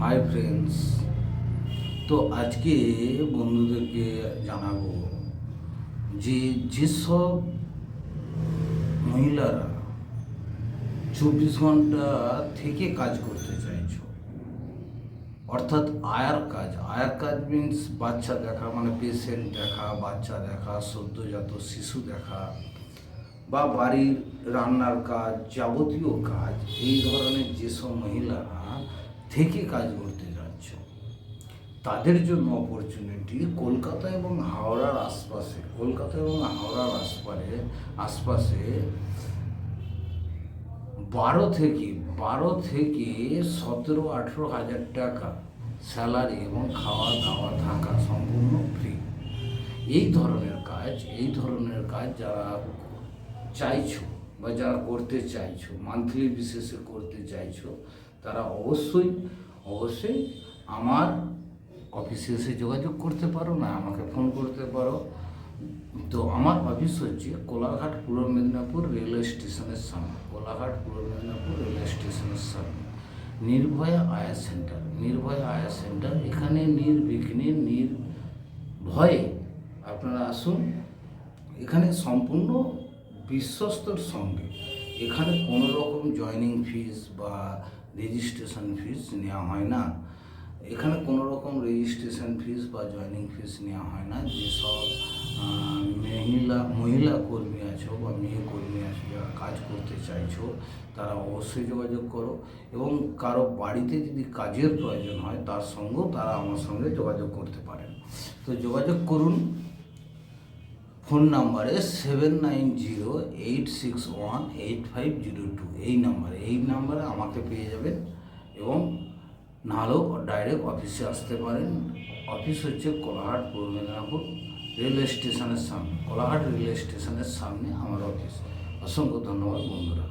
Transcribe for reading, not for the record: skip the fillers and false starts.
Hi friends. তো আজকে বন্ধুদেরকে জানাবো যে যেসব মহিলারা 24 ঘন্টা থেকে কাজ করতে চাইছো, অর্থাৎ আয়ার কাজ মিন্স বাচ্চা দেখা, মানে পেশেন্ট দেখা, বাচ্চা দেখা, সদ্যজাত শিশু দেখা, বা বাড়ির রান্নার কাজ, যাবতীয় কাজ, এই ধরনের যেসব মহিলারা থেকে কাজ করতে যাচ্ছ, তাদের জন্য অপরচুনিটি কলকাতা এবং হাওড়ার আশপাশে 12 থেকে 17-18 হাজার টাকা স্যালারি এবং খাওয়া দাওয়া থাকা সম্পূর্ণ ফ্রি। এই ধরনের কাজ যারা চাইছো বা যারা করতে চাইছো, মান্থলি বেসিসে করতে চাইছো, তারা অবশ্যই আমার অফিসে এসে যোগাযোগ করতে পারো, না আমাকে ফোন করতে পারো। তো আমার অফিস হচ্ছে কোলাঘাট পূর্ব মেদিনীপুর রেলওয়ে স্টেশনের সামনে, নির্ভয়া আয়া সেন্টার। এখানে নির্বিঘ্নে নির্ভয়ে আপনারা আসুন। এখানে সম্পূর্ণ বিশ্বস্তর সঙ্গে এখানে কোনো রকম জয়নিং ফিস বা রেজিস্ট্রেশন ফিস নেওয়া হয় না। এখানে কোনো রকম রেজিস্ট্রেশন ফিস বা জয়নিং ফিস নেওয়া হয় না। যেসব মহিলা কর্মী আছো বা মেয়ে কর্মী আছো যারা কাজ করতে চাইছো, তারা অবশ্যই যোগাযোগ করো। এবং কারো বাড়িতে যদি কাজের প্রয়োজন হয়, তার সঙ্গেও তারা আমার সঙ্গে যোগাযোগ করতে পারেন। তো যোগাযোগ করুন ফোন নাম্বারে 7908618502। এই নাম্বারে আমাকে পেয়ে যাবেন, এবং নাহলেও ডাইরেক্ট অফিসে আসতে পারেন। অফিস হচ্ছে কোলাঘাট পূর্ব মেদিনীপুর রেলওয়ে স্টেশনের সামনে, আমার অফিস। অসংখ্য ধন্যবাদ বন্ধুরা।